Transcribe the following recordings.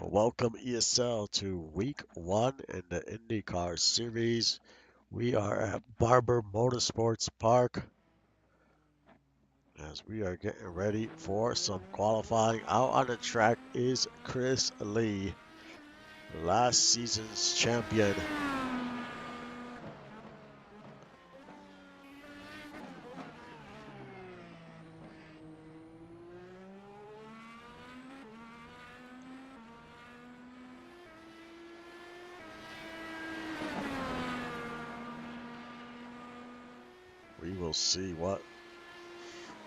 Welcome ESL to week one in the Indycar series. We are at Barber Motorsports Park as we are getting ready for some qualifying. Out on the track is Chris Lee, last season's champion. We will see what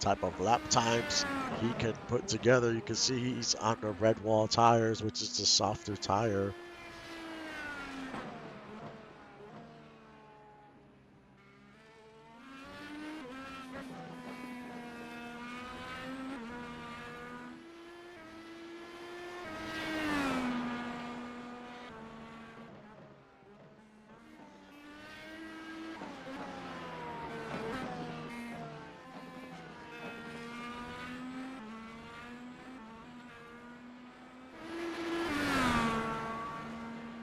type of lap times he can put together. You can see he's on the red wall tires, which is the softer tire.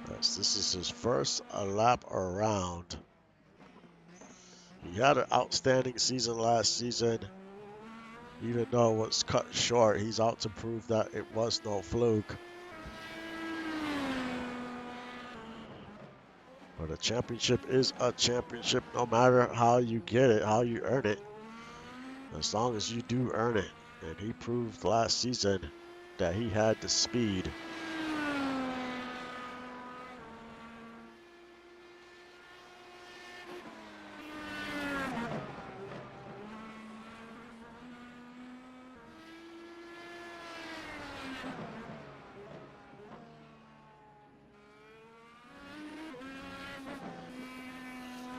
Yes, this is his first lap around. He had an outstanding season last season. Even though it was cut short, he's out to prove that it was no fluke. But a championship is a championship no matter how you get it, how you earn it. As long as you do earn it. And he proved last season that he had the speed.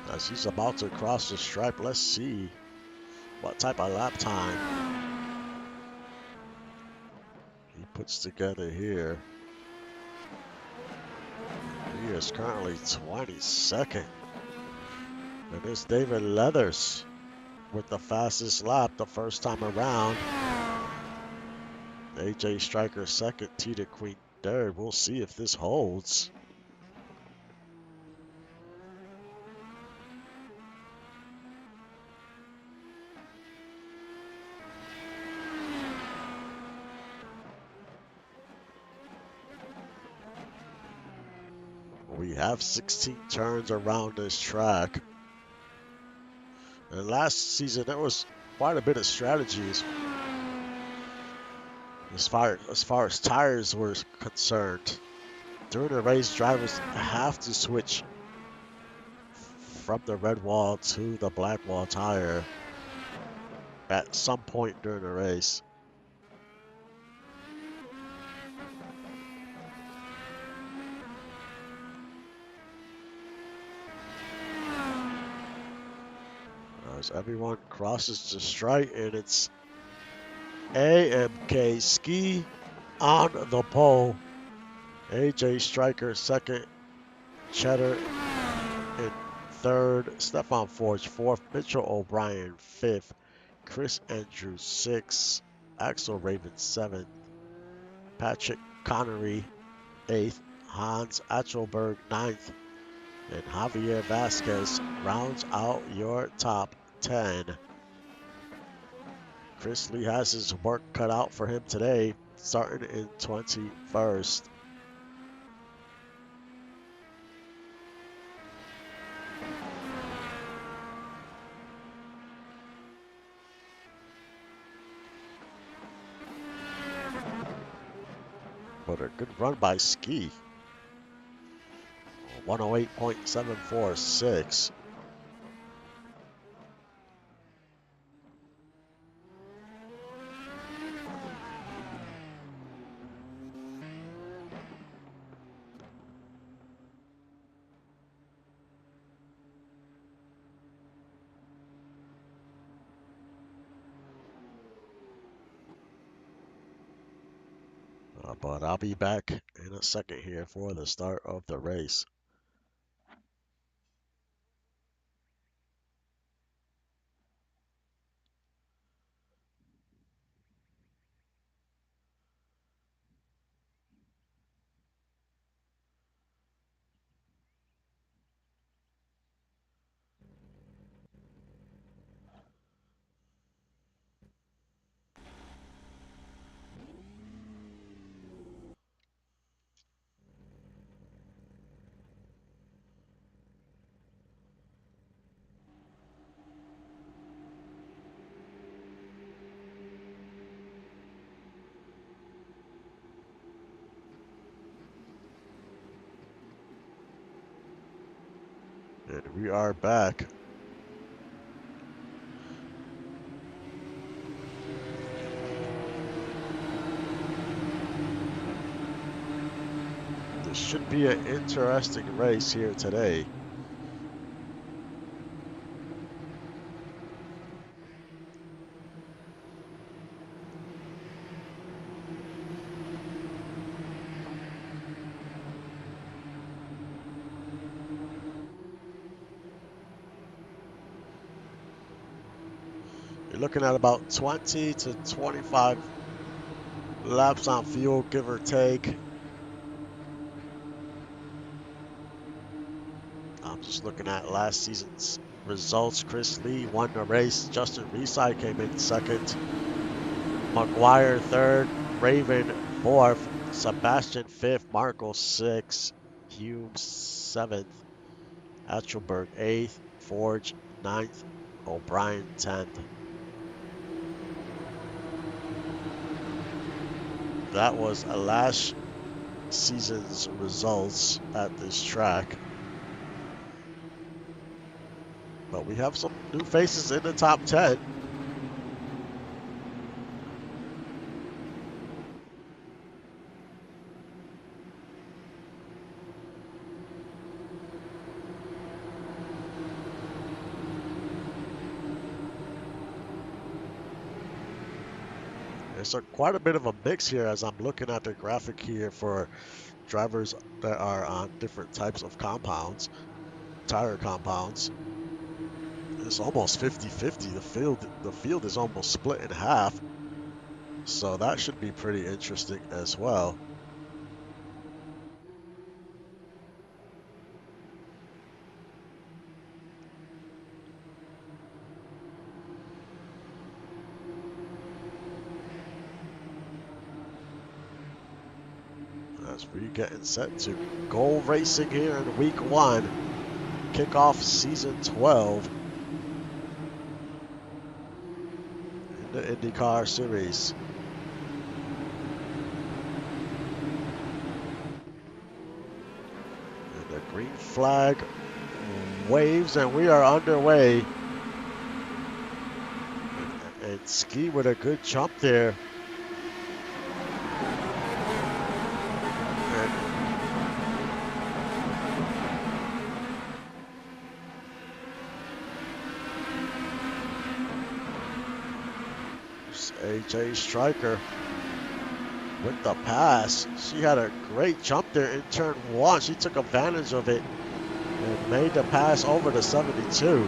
As he's about to cross the stripe, let's see what type of lap time he puts together here. He is currently 22nd. And it's David Leathers with the fastest lap the first time around. AJ Striker second, Tita Queen third. We'll see if this holds. We have 16 turns around this track. And last season, there was quite a bit of strategies as far as tires were concerned. During the race, drivers have to switch from the red wall to the black wall tire at some point during the race. As everyone crosses the stripe, and it's AMK Ski on the pole. AJ Striker second, Cheddar in third, Stefan Forge fourth, Mitchell O'Brien fifth, Chris Andrews sixth, Axel Raven seventh, Patrick Connery eighth, Hans Achelberg ninth, and Javier Vasquez rounds out your top 10. Chris Lee has his work cut out for him today, starting in 21st. But a good run by Ski. 108.746. But I'll be back in a second here for the start of the race. We are back. This should be an interesting race here today. You're looking at about 20 to 25 laps on fuel, give or take. I'm just looking at last season's results. Chris Lee won the race. Justin Reeside came in second. McGuire third. Raven fourth. Sebastian fifth. Marco sixth. Hume seventh. Etchelberg eighth. Forge ninth. O'Brien 10th. That was last season's results at this track. But we have some new faces in the top 10. There's quite a bit of a mix here as I'm looking at the graphic here for drivers that are on different types of compounds, tire compounds. It's almost 50-50. The field is almost split in half. So that should be pretty interesting as well. As we're getting set to go racing here in week 1, kick off season 12 in the IndyCar series. And the green flag waves and we are underway. And Ski with a good jump there. AJ Stryker with the pass. She had a great jump there in turn 1. She took advantage of it and made the pass over to 72.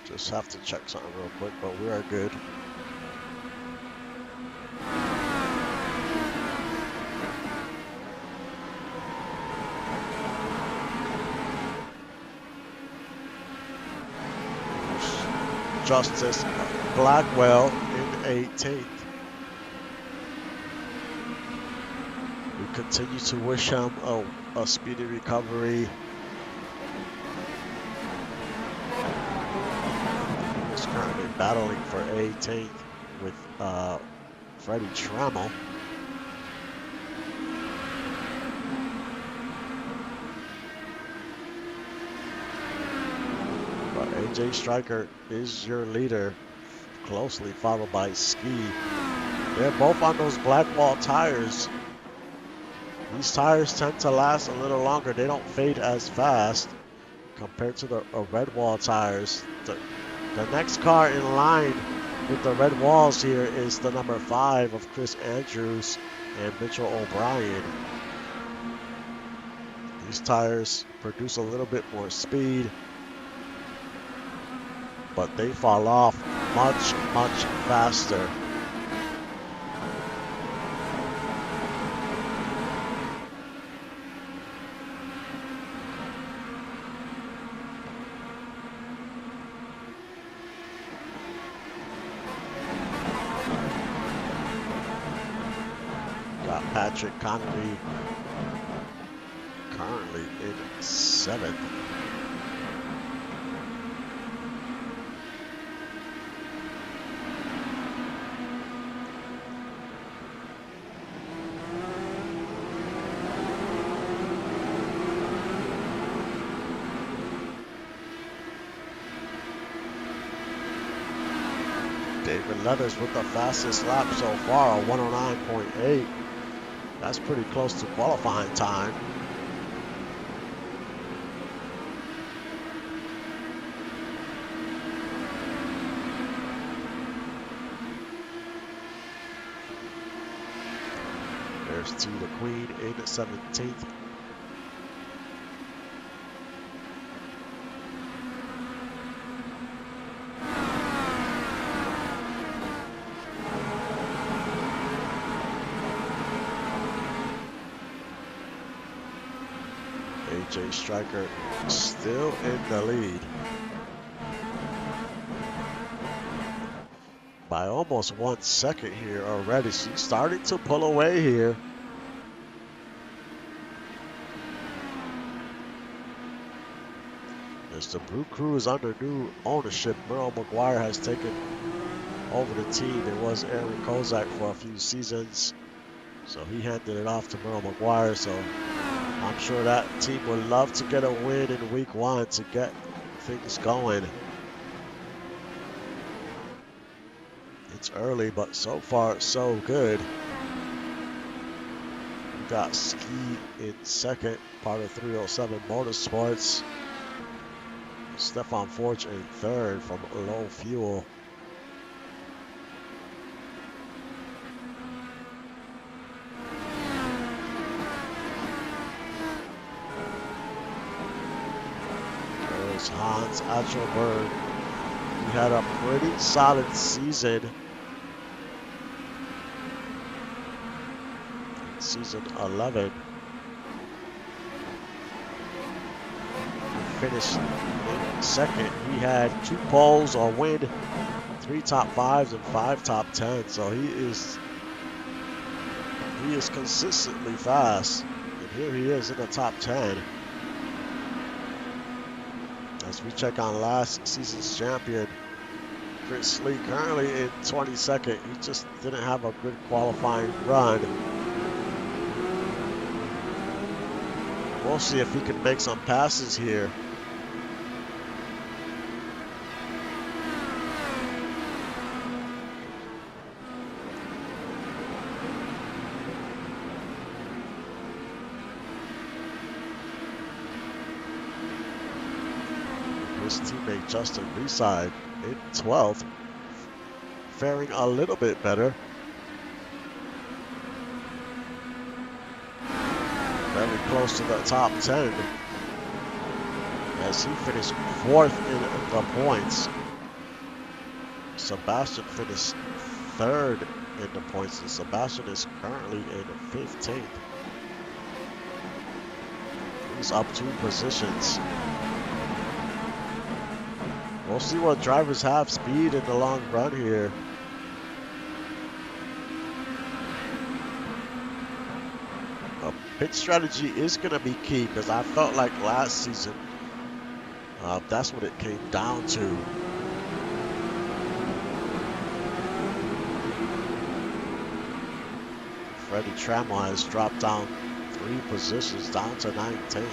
Just have to check something real quick, but we are good. Justice Blackwell in 18th. We continue to wish him a speedy recovery. He's currently battling for 18th with Freddie Trammell. But AJ Stryker is your leader, closely followed by Ski. They're both on those Blackwall tires. These tires tend to last a little longer. They don't fade as fast compared to the red wall tires. The next car in line with the red walls here is the number 5 of Chris Andrews and Mitchell O'Brien. These tires produce a little bit more speed, but they fall off much, much faster. Got Patrick Connery currently in 7th. David Leathers with the fastest lap so far, a 109.8. That's pretty close to qualifying time. There's T the Queen in 17th. AJ Stryker still in the lead by almost 1 second here already. She's starting to pull away here. As the Blue Crew is under new ownership, Merle McGuire has taken over the team. It was Aaron Kozak for a few seasons, so he handed it off to Merle McGuire. So I'm sure that team would love to get a win in week 1 to get things going. It's early, but so far so good. We got Ski in 2nd, part of 307 Motorsports. Stefan Forge in 3rd from Low Fuel. There's Hans Atzelberg. He had a pretty solid season. In season 11. He finished in 2nd. He had 2 poles, a win, 3 top 5s, and 5 top 10s. So he is consistently fast. And here he is in the top 10. As we check on last season's champion, Chris Lee, currently in 22nd. He just didn't have a good qualifying run. We'll see if he can make some passes here. His teammate Justin Reside in 12th, faring a little bit better. Very close to the top 10 as he finished 4th in the points. Sebastian finished 3rd in the points, and Sebastian is currently in 15th. He's up 2 positions. We'll see what drivers have speed in the long run here. Pit strategy is going to be key, because I felt like last season, that's what it came down to. Freddie Trammell has dropped down 3 positions, down to 19th.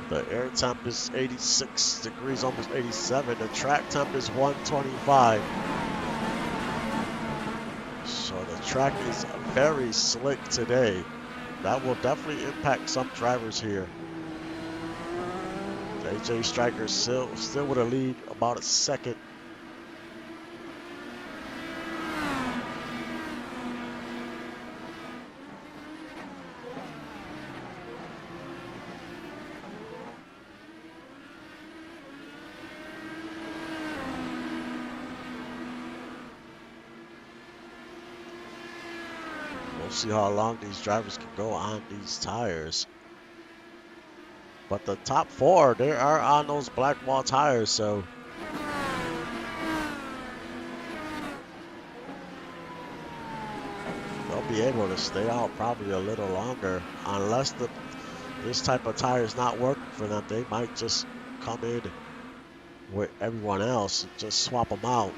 The air temp is 86 degrees, almost 87. The track temp is 125. So the track is very slick today. That will definitely impact some drivers here. The AJ Striker still with a lead, about a second. We'll see how long these drivers can go on these tires. But the top four, they are on those black wall tires, so they'll be able to stay out probably a little longer. Unless this type of tire is not working for them, they might just come in with everyone else and just swap them out.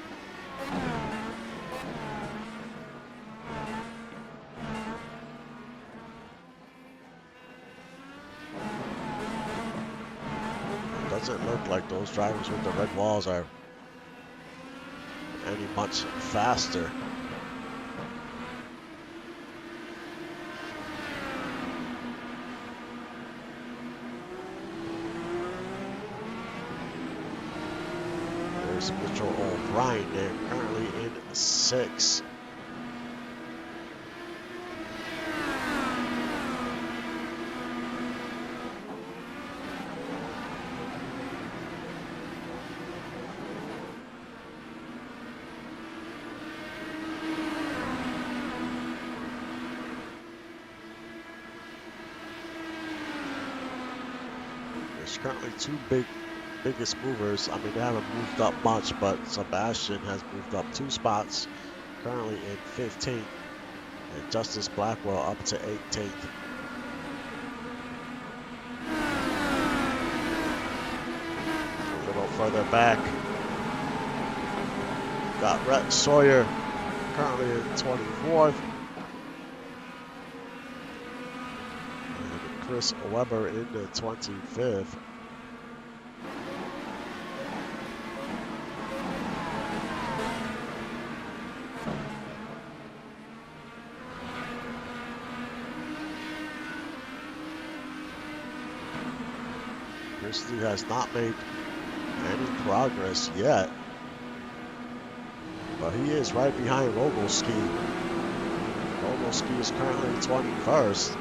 It doesn't look like those drivers with the red walls are any much faster. There's Mitchell O'Brien there, currently in 6th. There's currently two biggest movers. I mean, they haven't moved up much, but Sebastian has moved up 2 spots, currently in 15th, and Justice Blackwell up to 18th. A little further back, got Rex Sawyer currently in 24th, and Chris Webber in the 25th. Christie has not made any progress yet, but he is right behind Rogelski. Rogelski is currently 21st.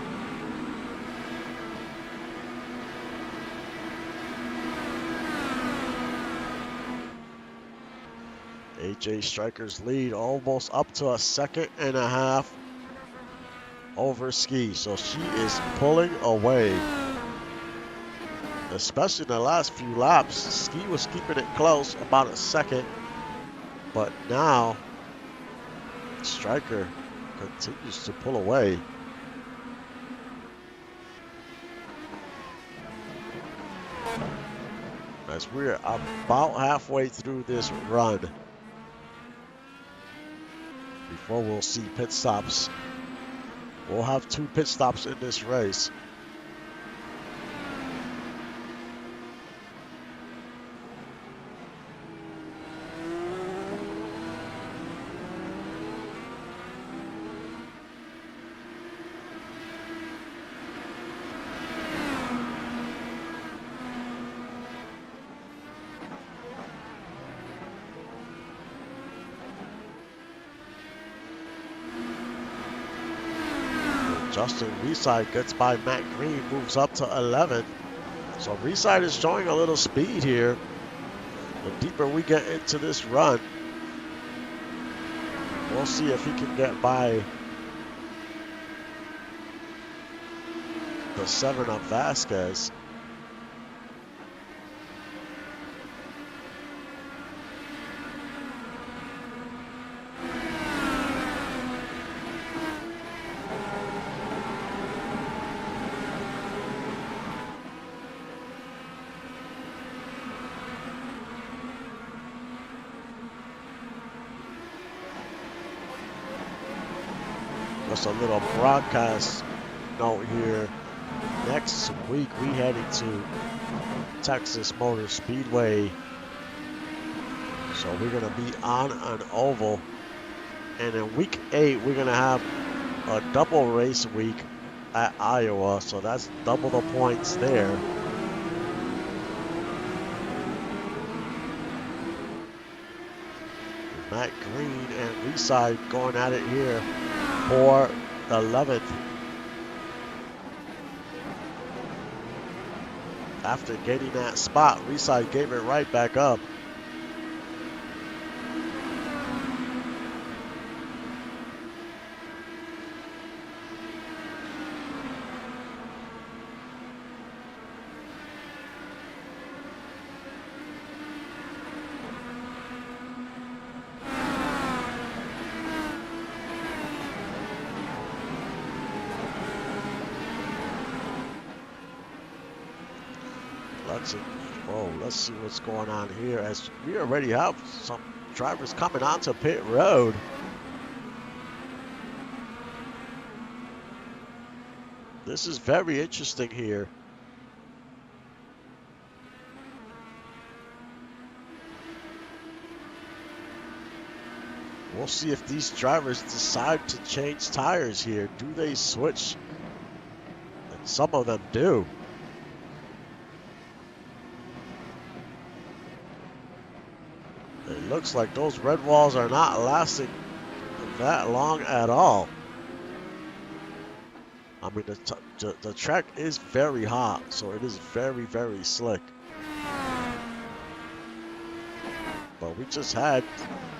AJ Striker's lead almost up to a 2.5 seconds over Ski, so she is pulling away. Especially in the last few laps, Ski was keeping it close, about a second. But now, Striker continues to pull away. As we're about halfway through this run, before we'll see pit stops. We'll have 2 pit stops in this race. Justin Reeside gets by Matt Green, moves up to 11th. So Reeside is showing a little speed here. The deeper we get into this run, we'll see if he can get by the 7 of Vasquez. Just a little broadcast note here. Next week we heading to Texas Motor Speedway. So we're gonna be on an oval. And in week 8 we're gonna have a double race week at Iowa. So that's double the points there. Matt Green and Leeside going at it here for 11th. After getting that spot, Leeside gave it right back up. Let's see what's going on here, as we already have some drivers coming onto pit road. This is very interesting here. We'll see if these drivers decide to change tires here. Do they switch? And some of them do. It looks like those red walls are not lasting that long at all. I mean, the track is very hot, so it is very, very slick. But we just had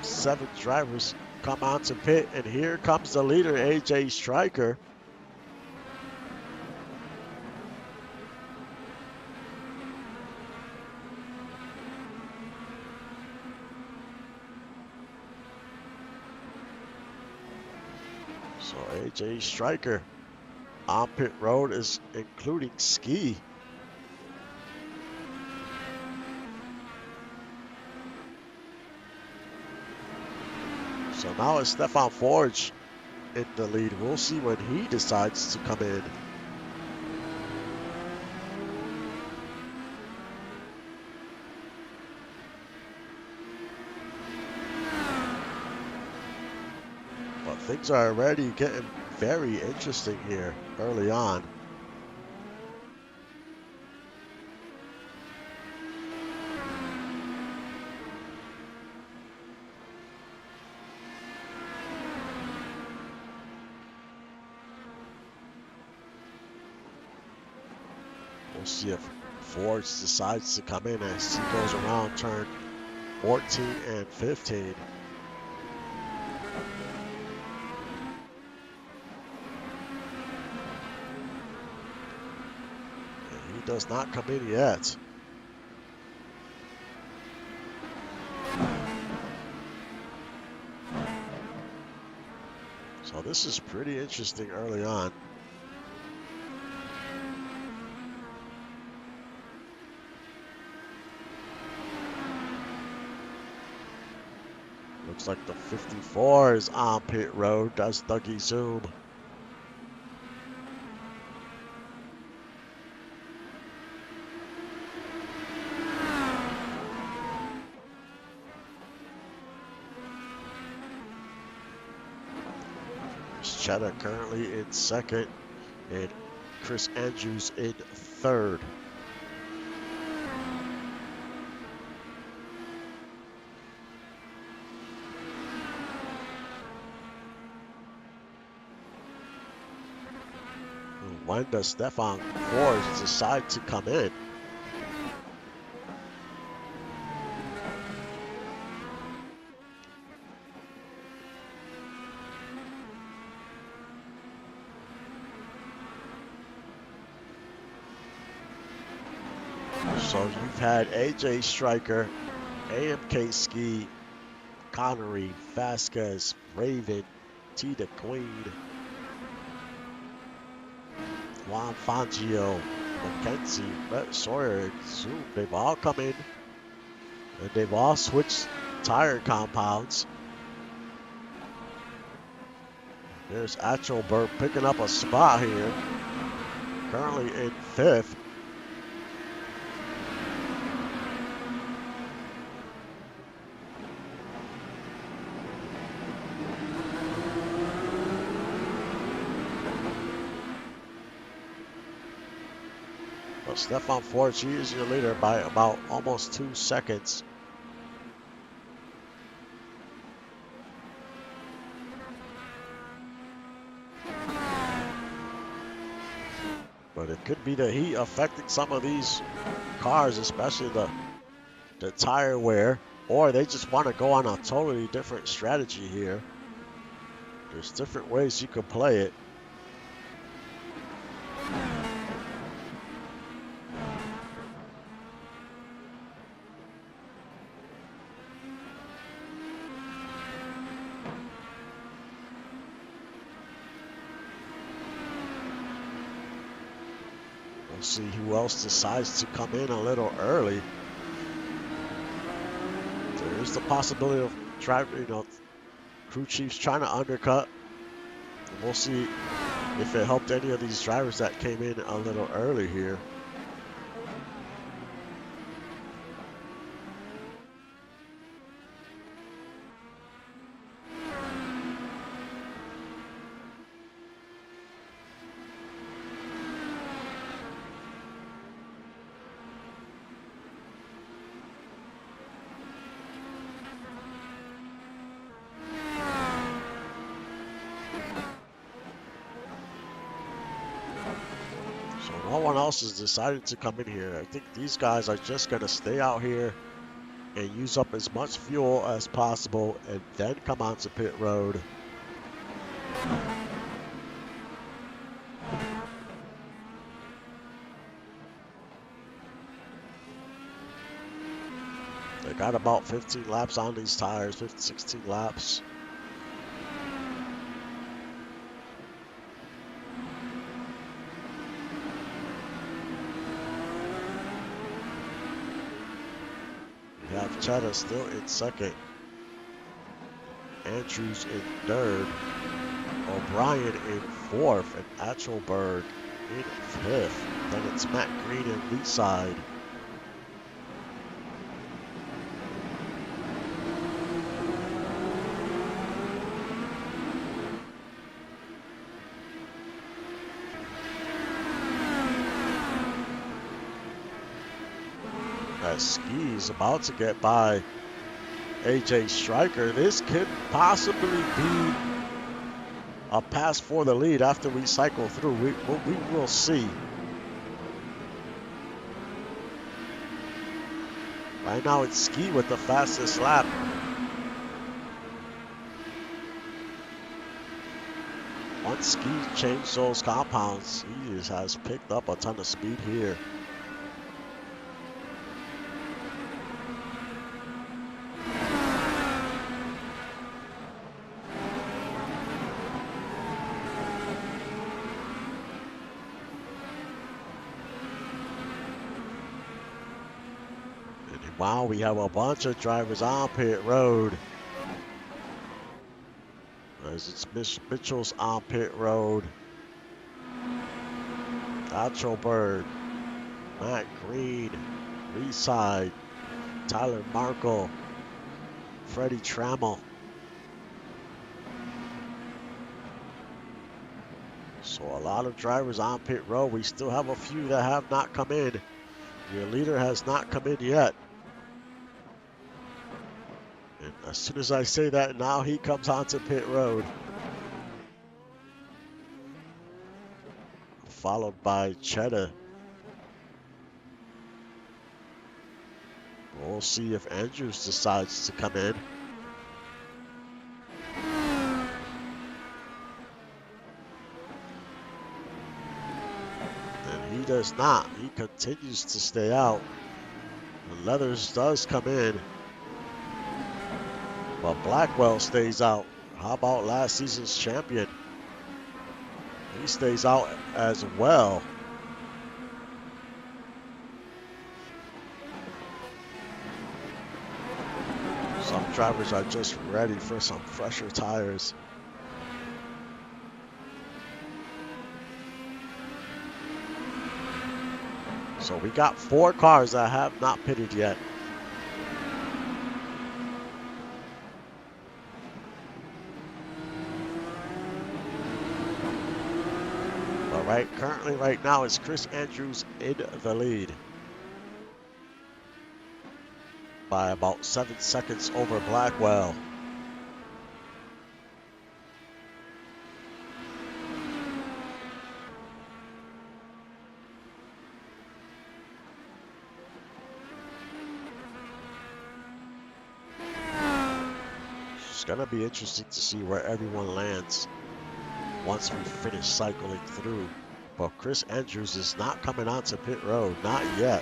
7 drivers come onto pit, and here comes the leader, AJ Stryker. So AJ Stryker on pit road is including Ski. So now it's Stefan Forge in the lead. We'll see when he decides to come in. But things are already getting very interesting here early on. We'll see if Forge decides to come in as he goes around turn 14 and 15. And he does not come in yet. So this is pretty interesting early on. Looks like the 54 is on pit road. Does Dougie zoom? Cheddar currently in second, and Chris Andrews in third. When does Stefan Forge decide to come in? So you've had AJ Stryker, AMK Ski, Connery, Vasquez, Raven, T the Queen, Juan Fangio, McKenzie, Brett Sawyer, and Zoom. They've all come in, and they've all switched tire compounds. There's Achelberg picking up a spot here, currently in 5th. Stefan Forge, he is your leader by about almost 2 seconds. it could be the heat affecting some of these cars, especially the tire wear, or they just want to go on a totally different strategy here. There's different ways you can play it. We'll see who else decides to come in a little early. There is the possibility of crew chiefs trying to undercut. And we'll see if it helped any of these drivers that came in a little early here. No one else has decided to come in here. I think these guys are just going to stay out here and use up as much fuel as possible and then come onto pit road. They got about 15 laps on these tires, 15, 16 laps. We have Cheddar still in second. Andrews in third. O'Brien in fourth. And Atchelberg in fifth. Then it's Matt Green and lead side. Ski's about to get by AJ Stryker. This could possibly be a pass for the lead after we cycle through. We will see. Right now it's Ski with the fastest lap. Once Ski changed those compounds, he has picked up a ton of speed here. Wow, we have a bunch of drivers on pit road. As it's Mitchell's on pit road. Atchelberg, Matt Green, Reeside, Tyler Markle, Freddie Trammell. So a lot of drivers on pit road. We still have a few that have not come in. Your leader has not come in yet. And as soon as I say that, now he comes onto pit road. Followed by Cheddar. We'll see if Andrews decides to come in. And he does not. He continues to stay out. And Leathers does come in. But Blackwell stays out. How about last season's champion? He stays out as well. Some drivers are just ready for some fresher tires. So we got 4 cars that have not pitted yet. Currently right now it's Chris Andrews in the lead by about 7 seconds over Blackwell. It's going to be interesting to see where everyone lands once we finish cycling through. But Chris Andrews is not coming onto pit road, not yet.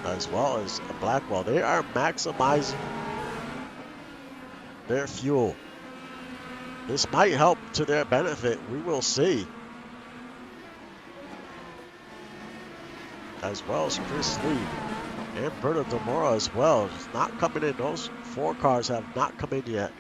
As well as Blackwell, they are maximizing their fuel. This might help to their benefit. We will see. As well as Chris Lee and Berto Demora as well. It's not coming in. Those 4 cars have not come in yet.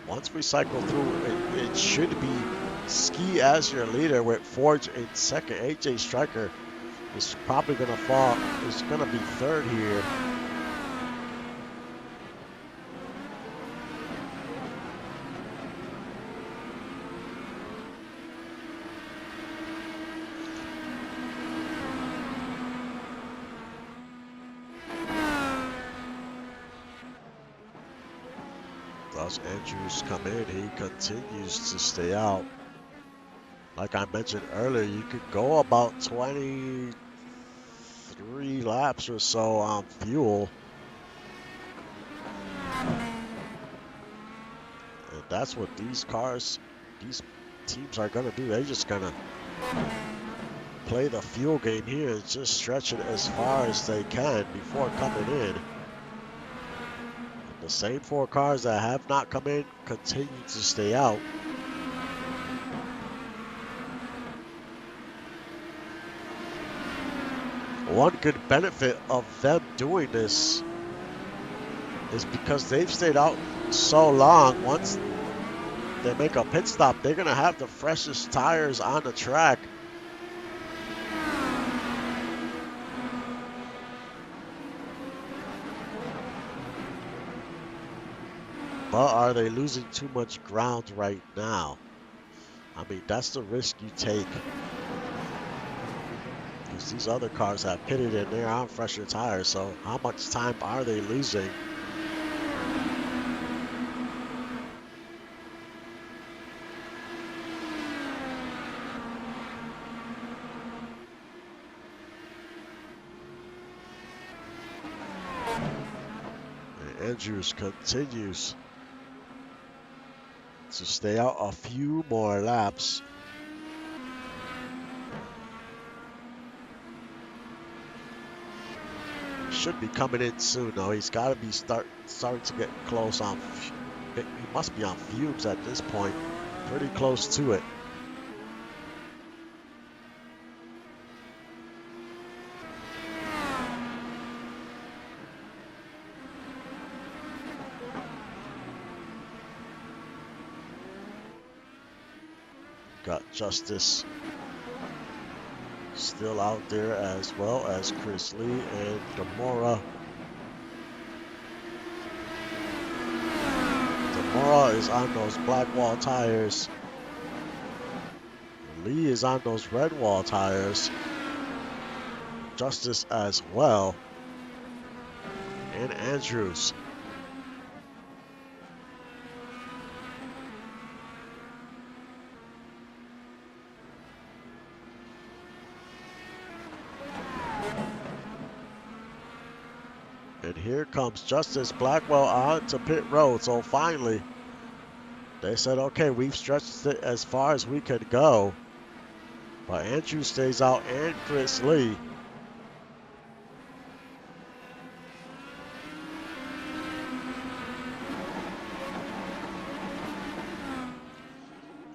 Once we cycle through, it should be Ski as your leader with Forge in second. AJ Stryker is probably going to fall. Is going to be third here. As Andrews come in, he continues to stay out. Like I mentioned earlier, you could go about 23 laps or so on fuel. And that's what these teams are going to do. They're just going to play the fuel game here and just stretch it as far as they can before coming in. The same 4 cars that have not come in continue to stay out. One good benefit of them doing this is because they've stayed out so long. Once they make a pit stop, they're going to have the freshest tires on the track. But are they losing too much ground right now? I mean, that's the risk you take. Because these other cars have pitted and they're on fresher tires, so how much time are they losing? And Andrews continues to stay out a few more laps. Should be coming in soon though. He's got to be starting to get close on. He must be on fumes at this point. Pretty close to it. Got Justice still out there, as well as Chris Lee and Demora. Demora is on those black wall tires. Lee is on those red wall tires. Justice as well. And Andrews. And here comes Justice Blackwell onto pit road. So finally, they said, okay, we've stretched it as far as we could go. But Andrew stays out and Chris Lee.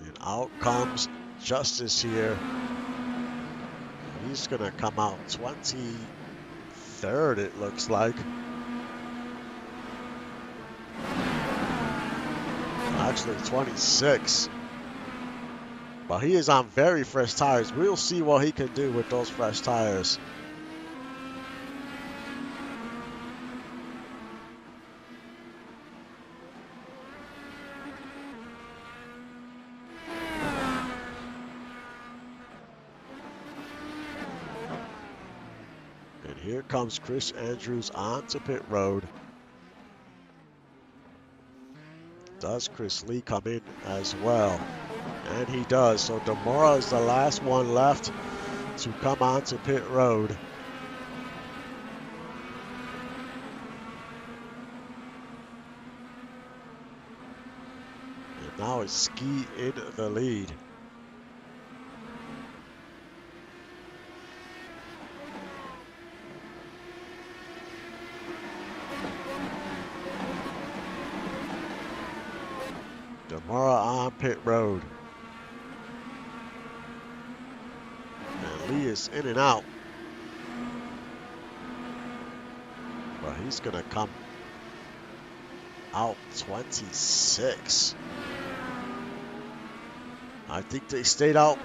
And out comes Justice here. He's going to come out 23rd, it looks like. Actually 26. But he is on very fresh tires. We'll see what he can do with those fresh tires. And here comes Chris Andrews onto pit road. Does Chris Lee come in as well? And he does. So Demora is the last one left to come onto pit road. And now it's Ski in the lead. Demora on pit road. And Lee is in and out. But he's going to come out 26. I think they stayed out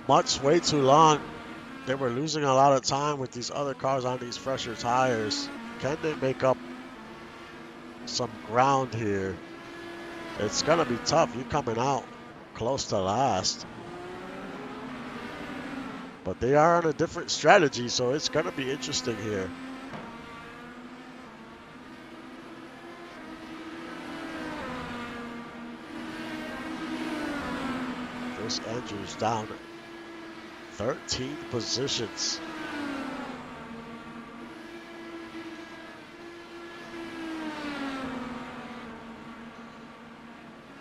way too long. They were losing a lot of time with these other cars on these fresher tires. Can they make up some ground here? It's going to be tough. You're coming out close to last. But they are on a different strategy, so it's going to be interesting here. Chris Andrews down 13 positions.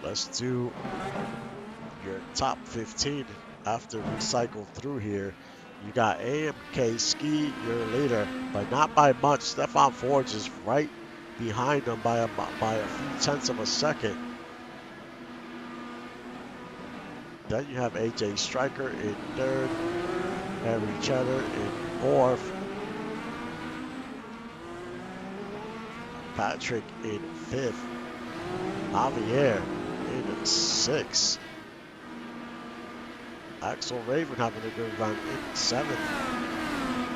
Let's do your top 15 after we cycle through here. You got AMK Ski, your leader, but not by much. Stefan Forge is right behind him by a few tenths of a second. Then you have AJ Stryker in third, Harry Cheddar in fourth, Patrick in fifth, Javier in sixth, Axel Raven having a good run in seventh,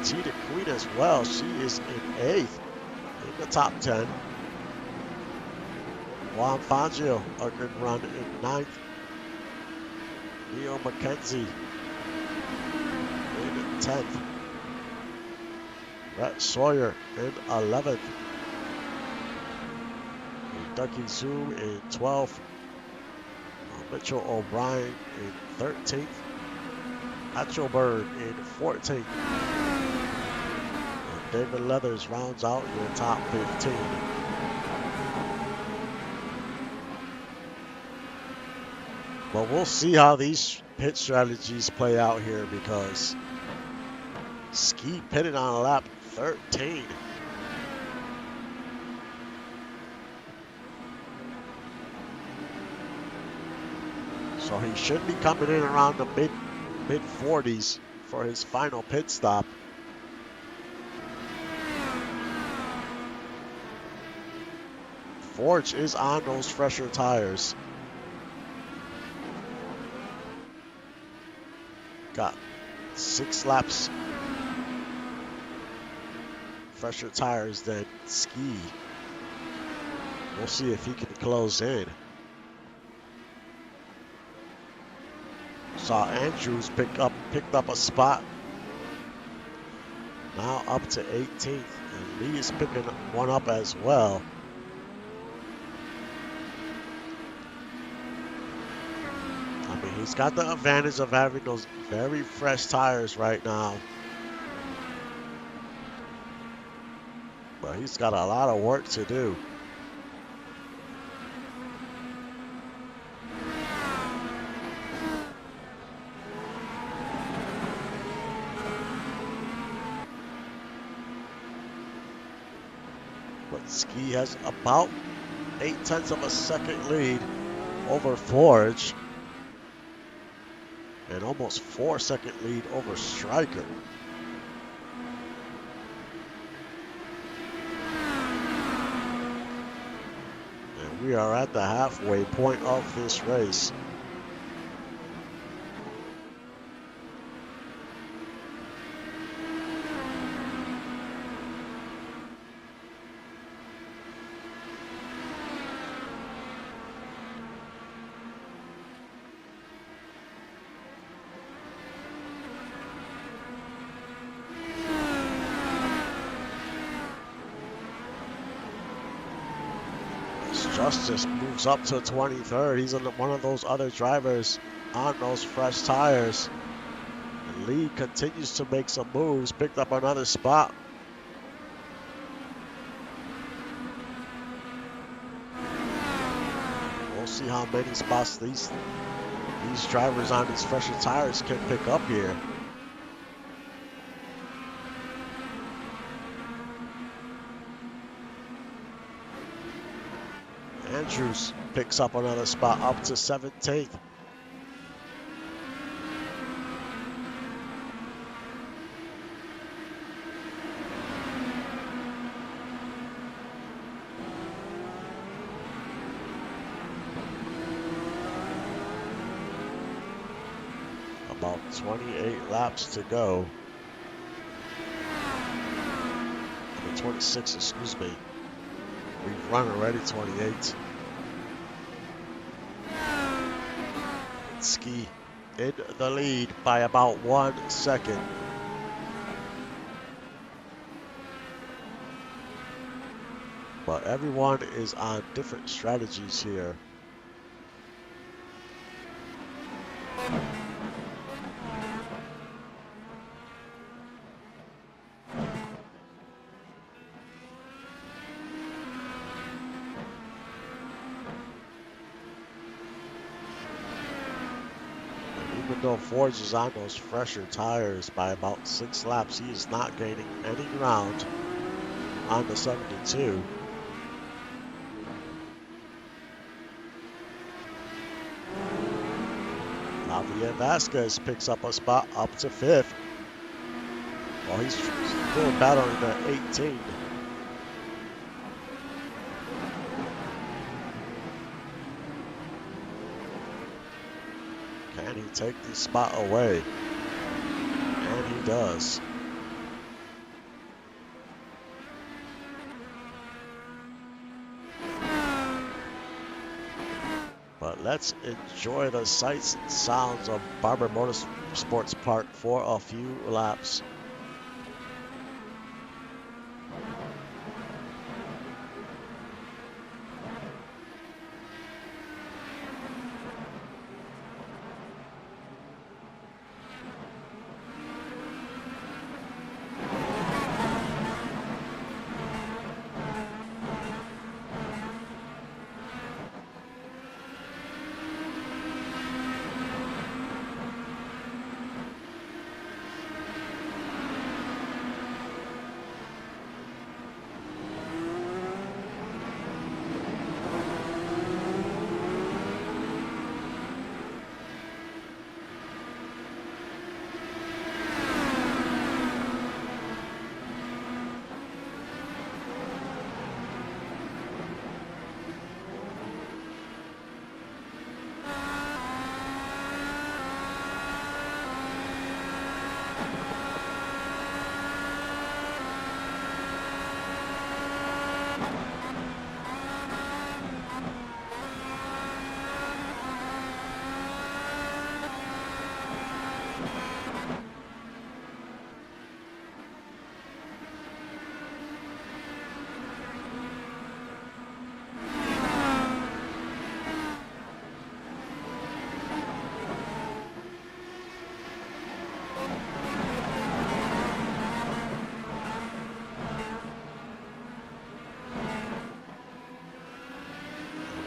Tina Queen as well, she is in eighth, in the top 10. Juan Fangio, a good run in ninth. Leo McKenzie in 10th. Rhett Sawyer in 11th. Ducky Zoom in 12th. Mitchell O'Brien in 13th. Atchelberg in 14th. And David Leathers rounds out your top 15. But we'll see how these pit strategies play out here because Ski pitted on lap 13. So he should be coming in around the mid 40s for his final pit stop. Forge is on those fresher tires. Got 6 laps fresher tires than Ski. We'll see if he can close in. Saw Andrews picked up a spot. Now up to 18th. And Lee is picking one up as well. I mean, he's got the advantage of having those very fresh tires right now. But he's got a lot of work to do. But Ski has about 8 tenths of a second lead over Forge. And almost 4-second lead over Stryker. And we are at the halfway point of this race. Justice moves up to 23rd. He's one of those other drivers on those fresh tires. And Lee continues to make some moves, picked up another spot. We'll see how many spots these drivers on these fresher tires can pick up here. Andrews picks up another spot up to 17th. About 28 laps to go. 26, excuse me. We've run already 28. Ski in the lead by about 1 second. But everyone is on different strategies here. Even though Forge is on those fresher tires by about 6 laps, he is not gaining any ground on the 72. Javier Vasquez picks up a spot up to 5th. Well, he's still battling the 18. Can he take the spot away? And he does. But let's enjoy the sights and sounds of Barber Motorsports Park for a few laps.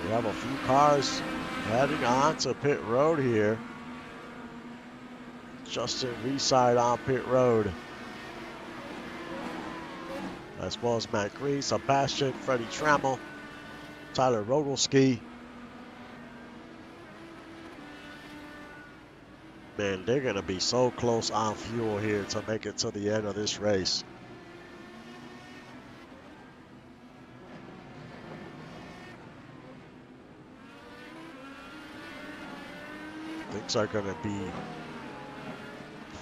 We have a few cars heading on to pit road here. Justin Reside on pit road, as well as Matt Green, Sebastian, Freddie Trammell, Tyler Rodelski. Man, they're going to be so close on fuel here to make it to the end of this race. Things are going to be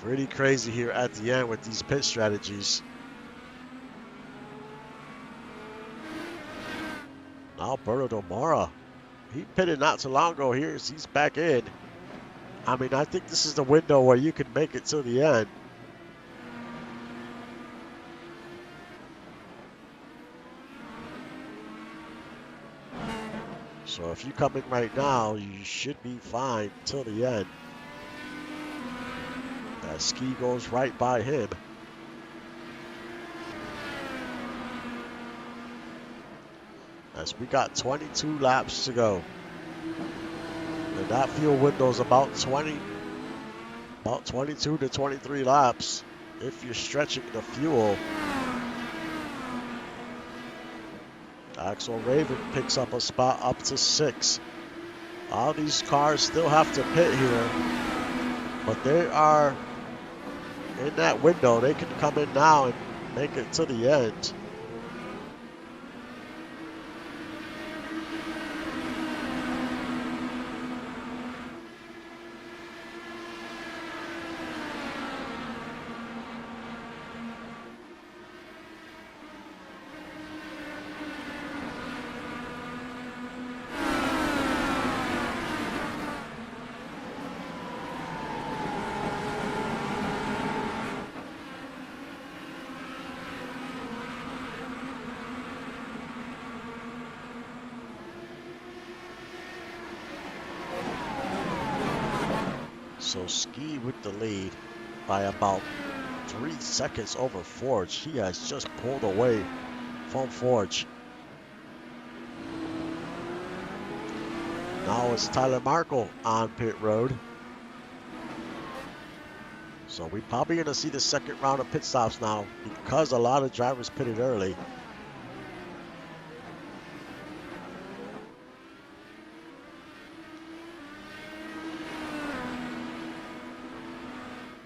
pretty crazy here at the end with these pit strategies. Alberto Domora, he pitted not too long ago here. He's back in. I mean, I think this is the window where you can make it to the end. So if you come in right now, you should be fine till the end. That Ski goes right by him. As we got 22 laps to go. And that fuel window is about 22 to 23 laps if you're stretching the fuel. Axel Raven picks up a spot up to 6. All these cars still have to pit here, but they are in that window. They can come in now and make it to the end. So Ski with the lead by about 3 seconds over Forge. He has just pulled away from Forge. Now it's Tyler Markle on pit road. So we're probably going to see the second round of pit stops now because a lot of drivers pitted early.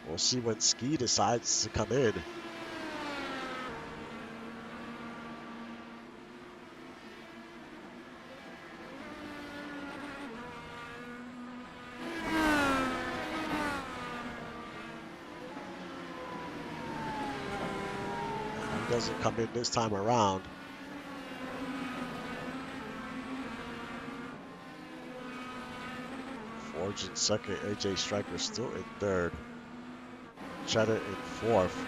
We'll see when Ski decides to come in. He doesn't come in this time around. Forge in second, AJ Stryker still in third. Cheddar in fourth,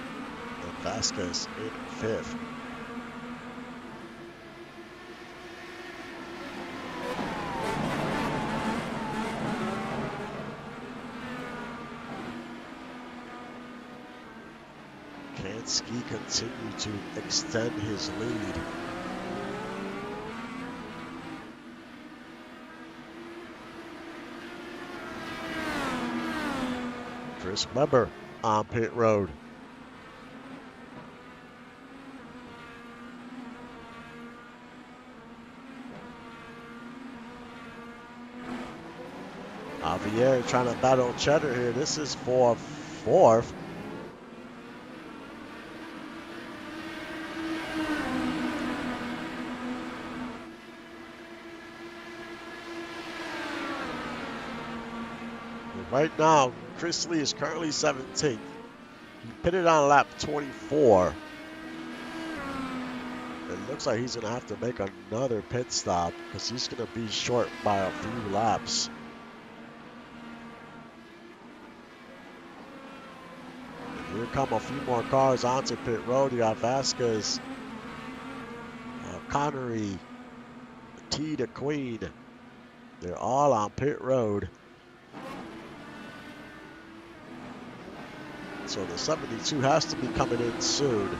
and Vasquez in fifth. Can Ski continue to extend his lead? Chris Webber on pit road. Javier trying to battle Cheddar here. This is for fourth. Right now, Chris Lee is currently 17th. He pitted on lap 24. It looks like he's going to have to make another pit stop because he's going to be short by a few laps. And here come a few more cars onto pit road. You got Vasquez, Connery, T the Queen. They're all on pit road. So the 72 has to be coming in soon.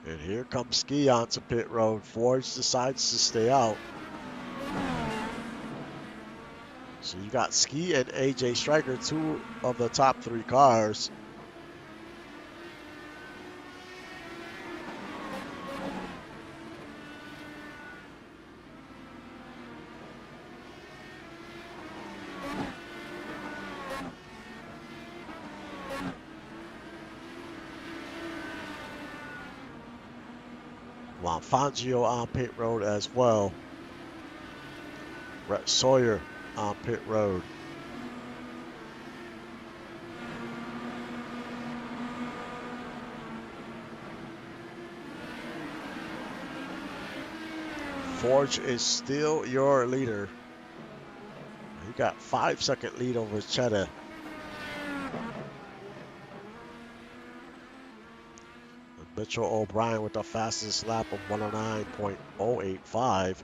And here comes Ski onto pit road. Forge decides to stay out. So you got Ski and AJ Stryker, two of the top three cars. Fangio on pit road as well. Brett Sawyer on pit road. Forge is still your leader. He got 5-second lead over Cheddar. Mitchell O'Brien with the fastest lap of 109.085.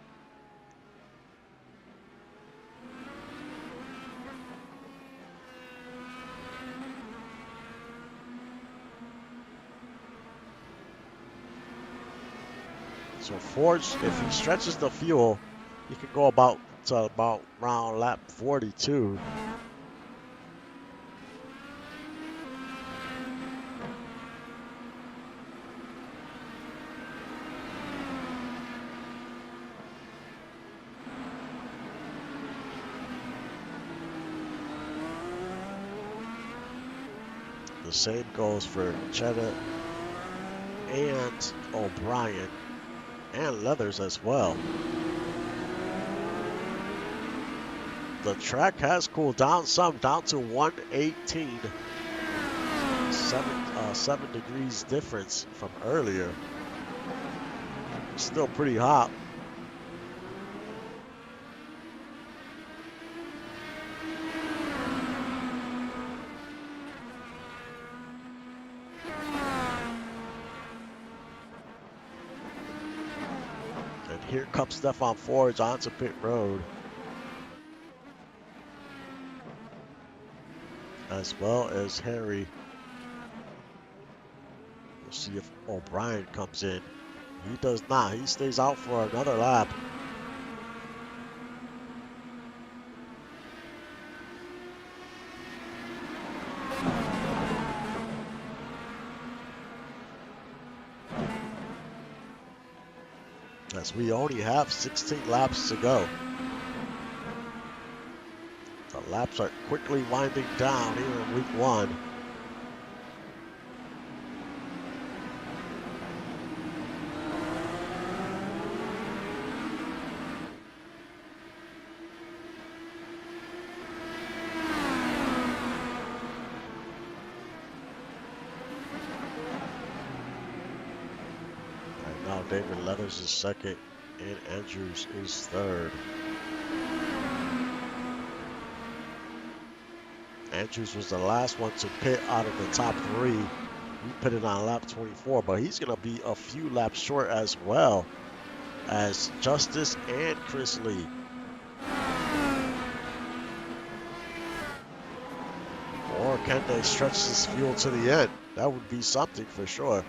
So Forge, if he stretches the fuel, he can go about round lap 42. The same goes for Cheddar and O'Brien and Leathers as well. The track has cooled down some, down to 118. 7 degrees difference from earlier. Still pretty hot. And here comes Stefan Forge onto pit road. As well as Harry. We'll see if O'Brien comes in. He does not. He stays out for another lap. As we only have 16 laps to go. The laps are quickly winding down here in week 1. Right now, David Leathers is second and Andrews is third. Andrews was the last one to pit out of the top 3. He pitted on lap 24, but he's going to be a few laps short as well as Justice and Chris Lee. Or can they stretch this fuel to the end? That would be something for sure.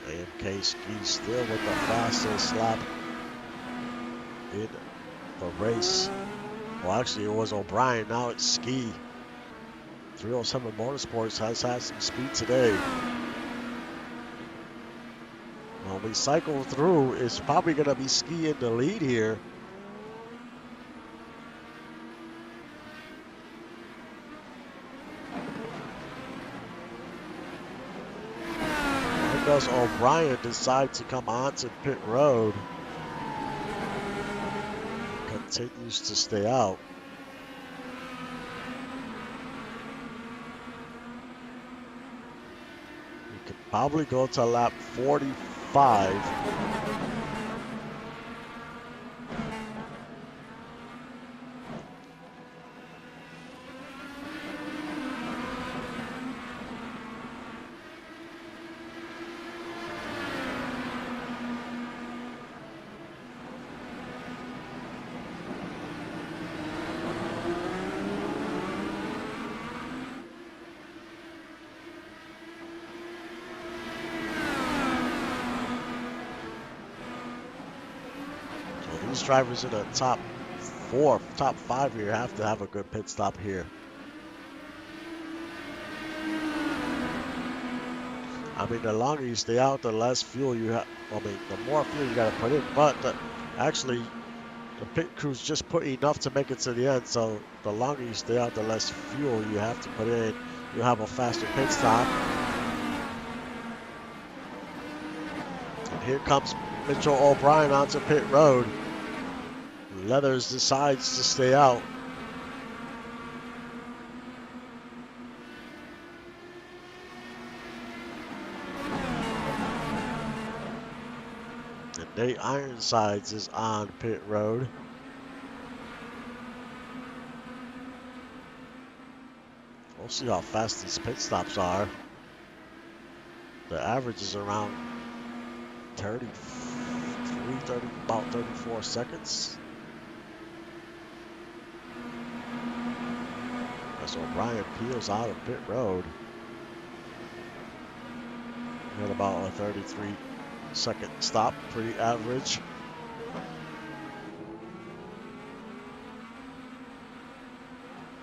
AMK Ski still with the fastest lap in the race. Well, actually, it was O'Brien. Now it's Ski. 307 Motorsports has had some speed today. When we cycle through, it's probably going to be Ski in the lead here. Does O'Brien decide to come onto pit road? Continues to stay out. We could probably go to lap 45. these drivers in the top 4, top 5 here have to have a good pit stop here. I mean, the longer you stay out, the less fuel you have. I mean, the more fuel you got to put in. But actually, the pit crews just put enough to make it to the end. So the longer you stay out, the less fuel you have to put in. You have a faster pit stop. And here comes Mitchell O'Brien onto pit road. Leathers decides to stay out. And Nate Ironsides is on pit road. We'll see how fast these pit stops are. The average is around 33, about 34 seconds. As O'Brien peels out of pit road. At about a 33-second stop, pretty average.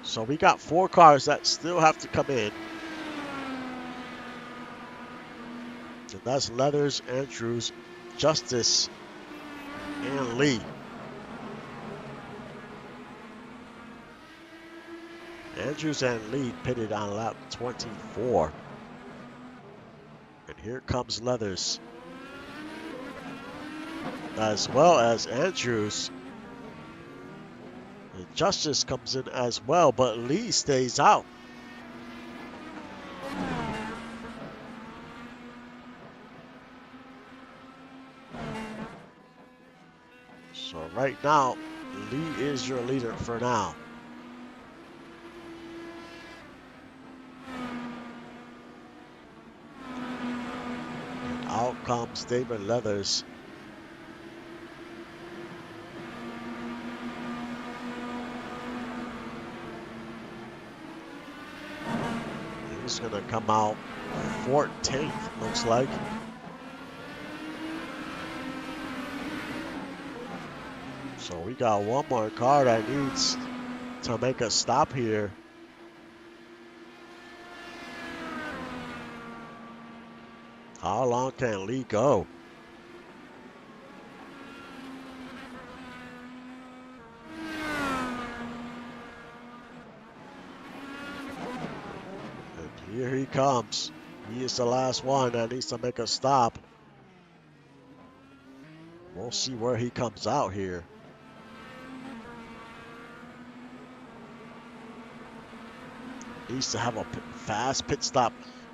So we got 4 cars that still have to come in. And that's Leathers, Andrews, Justice, and Lee. Andrews and Lee pitted on lap 24. And here comes Leathers. As well as Andrews. And Justice comes in as well, but Lee stays out. So right now, Lee is your leader for now. And out comes David Leathers. He's going to come out 14th, looks like. So we got one more car that needs to make a stop here. How long can Lee go? And here he comes. He is the last one that needs to make a stop. We'll see where he comes out here. Needs to have a fast pit stop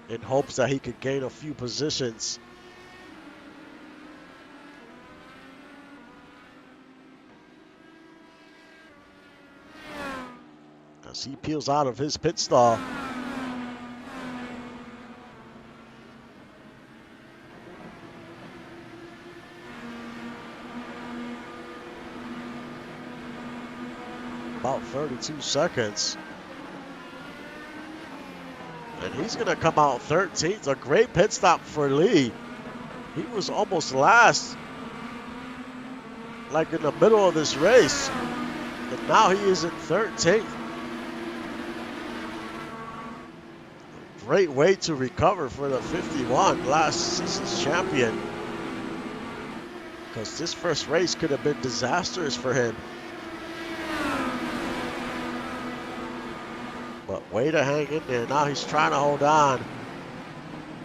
in hopes that he could gain a few positions. As he peels out of his pit stall. About 32 seconds. And he's going to come out 13th. A great pit stop for Lee. He was almost last, like in the middle of this race. And now he is in 13th. A great way to recover for the 51, last season's champion. Because this first race could have been disastrous for him. But way to hang in there. Now he's trying to hold on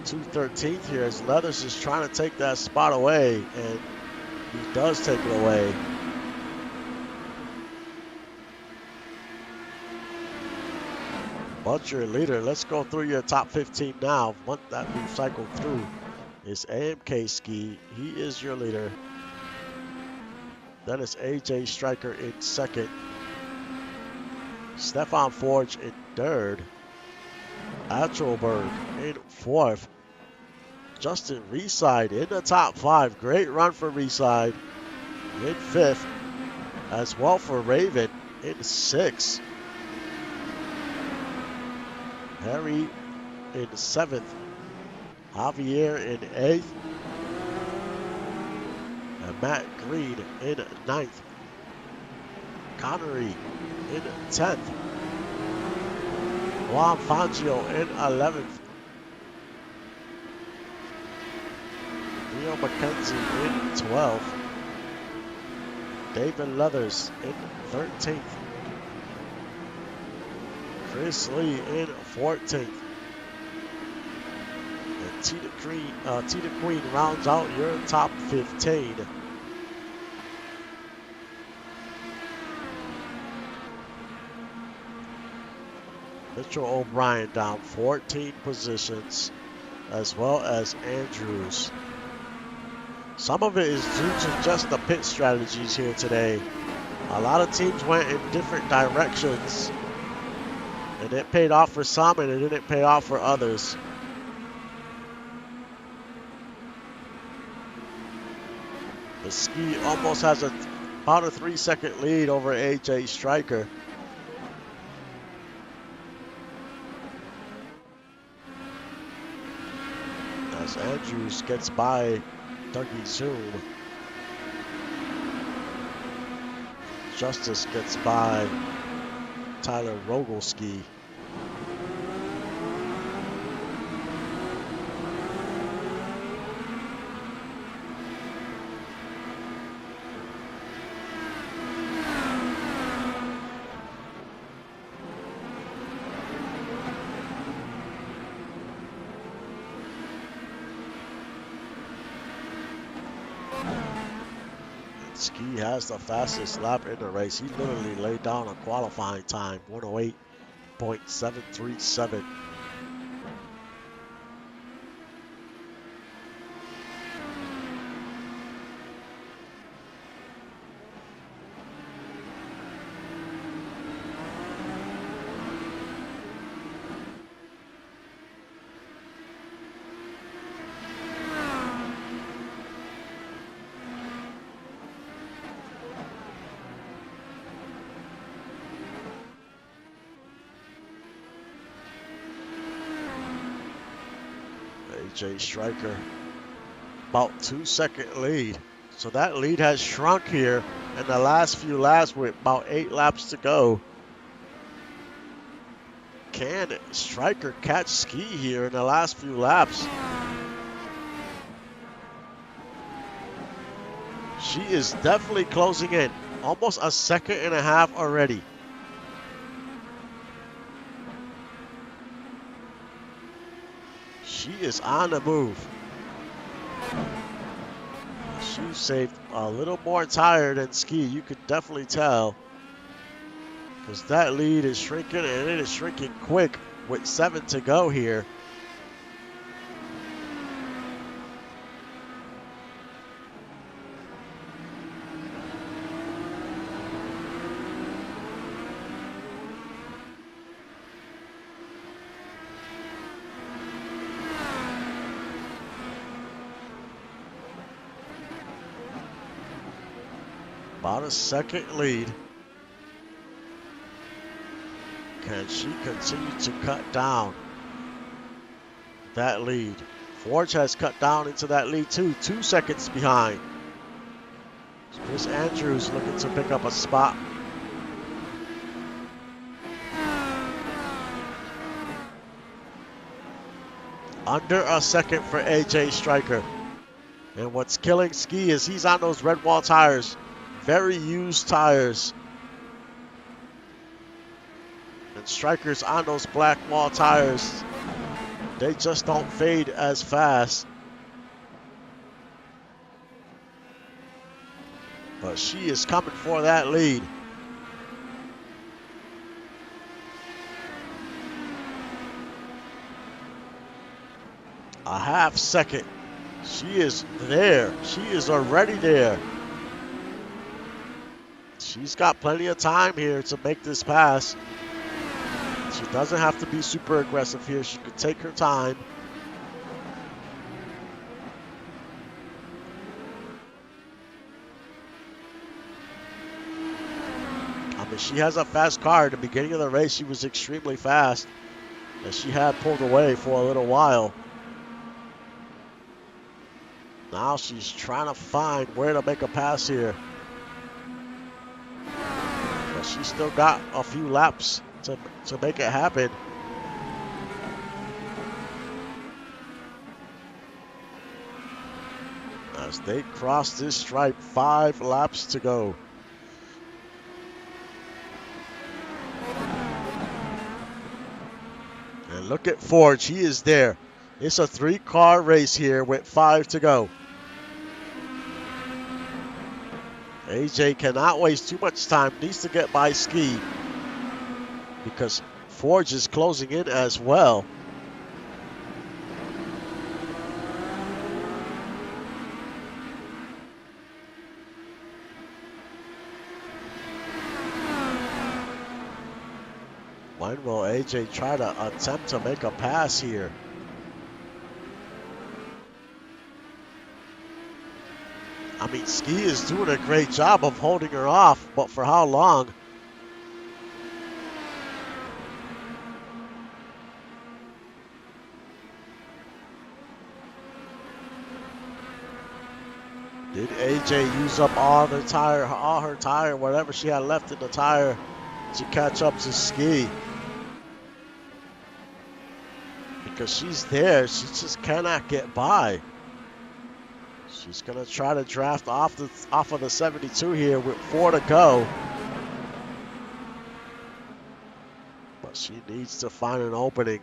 to 13th here as Leathers is trying to take that spot away, and he does take it away. But your leader, let's go through your top 15 now. One that we've cycled through is AMK Ski. He is your leader. Then it's AJ Stryker in second. Stefan Forge in third. Atzelberg in fourth. Justin Reside in the top 5. Great run for Reside in fifth. As well for Raven in sixth. Harry in seventh. Javier in eighth. And Matt Green in 9th. Connery in 10th. Juan Fangio in 11th. Leo McKenzie in 12th. David Leathers in 13th. Chris Lee in 14th. And Tina Queen rounds out your top 15. Mitchell O'Brien down 14 positions, as well as Andrews. Some of it is due to just the pit strategies here today. A lot of teams went in different directions, and it paid off for some and it didn't pay off for others. The Ski almost has about a 3-second lead over AJ Stryker. As Andrews gets by Dougie Zoom. Justice gets by Tyler Rogalski. Ski has the fastest lap in the race. He literally laid down a qualifying time, 108.737. AJ Stryker, about 2-second lead. So that lead has shrunk here in the last few laps with about 8 laps to go. Can Stryker catch Ski here in the last few laps? She is definitely closing in. Almost a second and a half already. She is on the move. She saved a little more tire than Ski. You could definitely tell. Because that lead is shrinking, and it is shrinking quick with 7 to go here. About a second lead. Can she continue to cut down that lead? Forge has cut down into that lead too, 2 seconds behind. Chris Andrews looking to pick up a spot. Under a second for AJ Stryker. And what's killing Ski is he's on those red wall tires. Very used tires. And Stryker's on those black wall tires. They just don't fade as fast. But she is coming for that lead. A half second. She is there. She is already there. She's got plenty of time here to make this pass. She doesn't have to be super aggressive here. She could take her time. I mean, she has a fast car. At the beginning of the race, she was extremely fast. And she had pulled away for a little while. Now she's trying to find where to make a pass here. But she's still got a few laps to make it happen. As they cross this stripe, 5 laps to go. And look at Forge, he is there. It's a 3-car race here with 5 to go. AJ cannot waste too much time, needs to get by Ski because Forge is closing in as well. When will AJ try to attempt to make a pass here? I mean, Ski is doing a great job of holding her off, but for how long? Did AJ use up all her tire, whatever she had left in the tire to catch up to Ski? Because she's there, she just cannot get by. She's gonna try to draft off of the 72 here with 4 to go. But she needs to find an opening.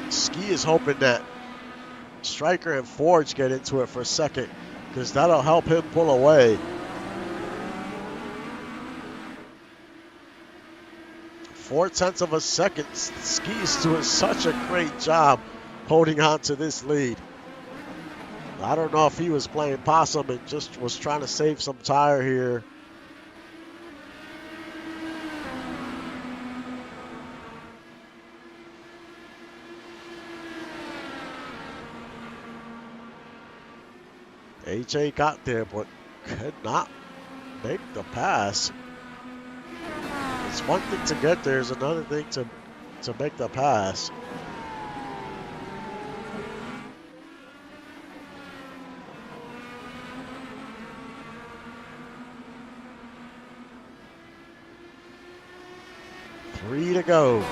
Ski is hoping that Striker and Forge get into it for a second, because that'll help him pull away. 0.4 of a second. Ski's doing such a great job holding on to this lead. I don't know if he was playing possum and just was trying to save some tire here. AJ got there, but could not make the pass. It's one thing to get there, it's another thing to make the pass. Three to go.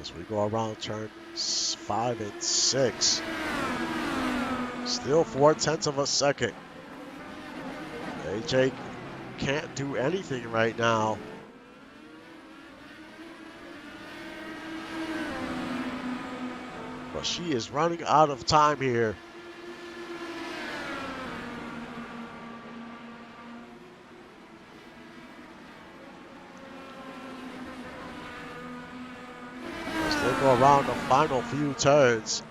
As we go around turn 5 and 6. Still 0.4 of a second. AJ can't do anything right now. But she is running out of time here. Go around the final few turns.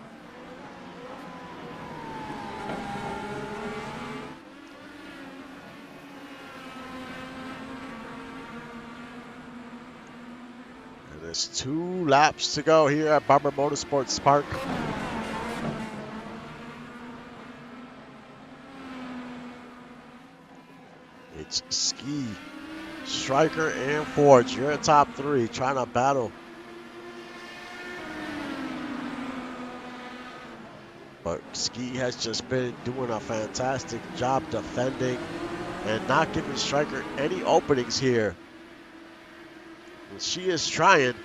And there's 2 laps to go here at Barber Motorsports Park. It's Ski, Striker, and Forge. You're in top 3 trying to battle. But Ski has just been doing a fantastic job defending and not giving Striker any openings here. And she is trying.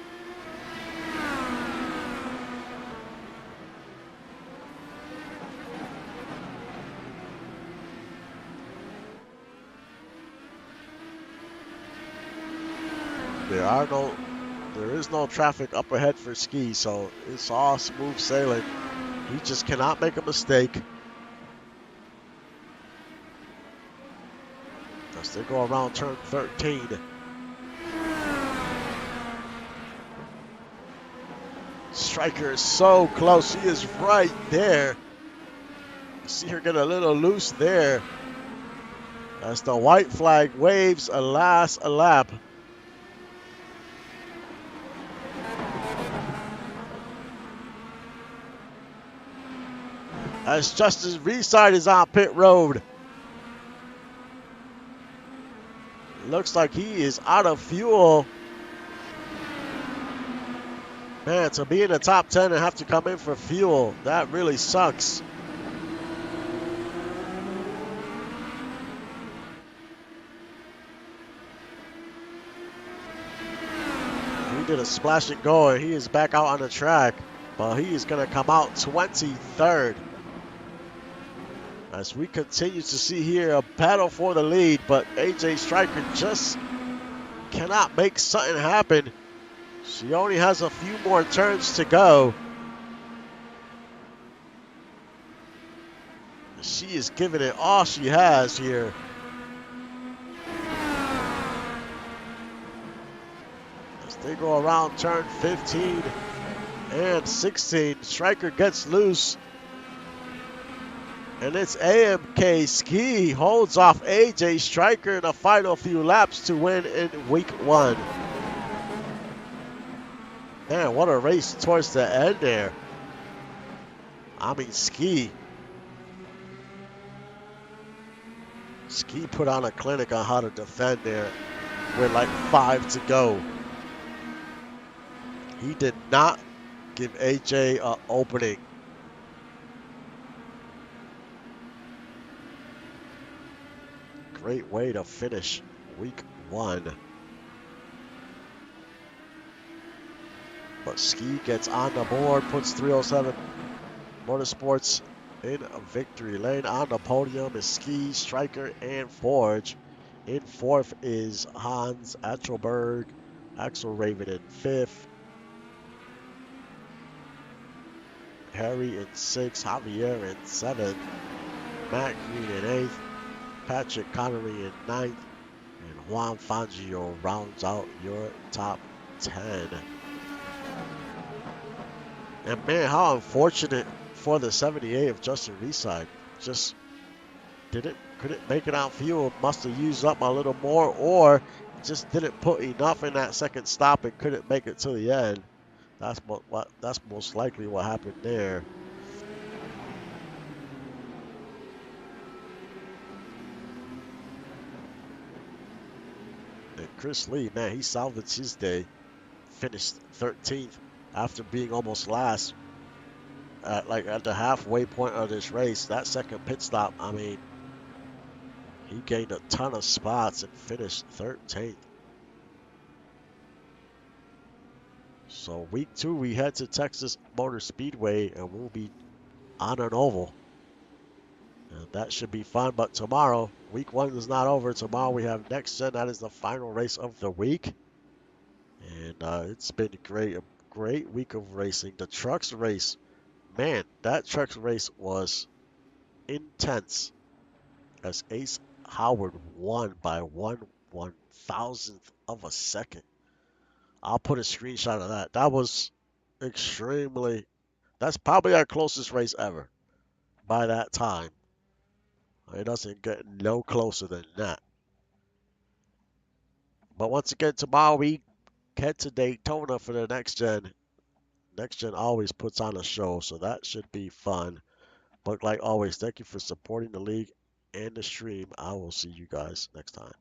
There is no traffic up ahead for Ski, so it's all smooth sailing. He just cannot make a mistake. As they go around turn 13. Striker is so close. He is right there. See her get a little loose there as the white flag waves a last lap. As Justin Reeside is on pit road. Looks like he is out of fuel. Man, to be in the top 10 and have to come in for fuel, that really sucks. He did a splash and go, and he is back out on the track. But he is going to come out 23rd. As we continue to see here a battle for the lead, but AJ Stryker just cannot make something happen. She only has a few more turns to go. She is giving it all she has here. As they go around turn 15 and 16, Stryker gets loose. And it's AMK Ski holds off AJ Stryker in the final few laps to win in week 1. Man, what a race towards the end there. I mean, Ski put on a clinic on how to defend there with like 5 to go. He did not give AJ an opening. Great way to finish week 1. But Ski gets on the board, puts 307 Motorsports in a victory lane. On the podium is Ski, Stryker, and Forge. In 4th is Hans Atzelberg, Axel Raven in 5th. Harry in 6th, Javier in 7th, Matt Green in 8th, Patrick Connery in 9th, and Juan Fangio rounds out your top 10. And man, how unfortunate for the 78 of Justin Reeside. Just couldn't make it on fuel. Must have used up a little more, or just didn't put enough in that second stop and couldn't make it to the end. That's most likely what happened there. And Chris Lee, man, he salvaged his day. Finished 13th after being almost last at the halfway point of this race. That second pit stop, I mean, he gained a ton of spots and finished 13th. So week 2, we head to Texas Motor Speedway and we'll be on an oval. And that should be fun. But tomorrow, week 1 is not over. Tomorrow we have Next Gen. That is the final race of the week. And it's been a great week of racing. The trucks race, man, that trucks race was intense. As Ace Howard won by 1/1000th of a second. I'll put a screenshot of that. That was extremely. That's probably our closest race ever by that time. It doesn't get no closer than that. But once again, tomorrow we head to Daytona for the Next Gen. Next Gen always puts on a show, so that should be fun. But like always, thank you for supporting the league and the stream. I will see you guys next time.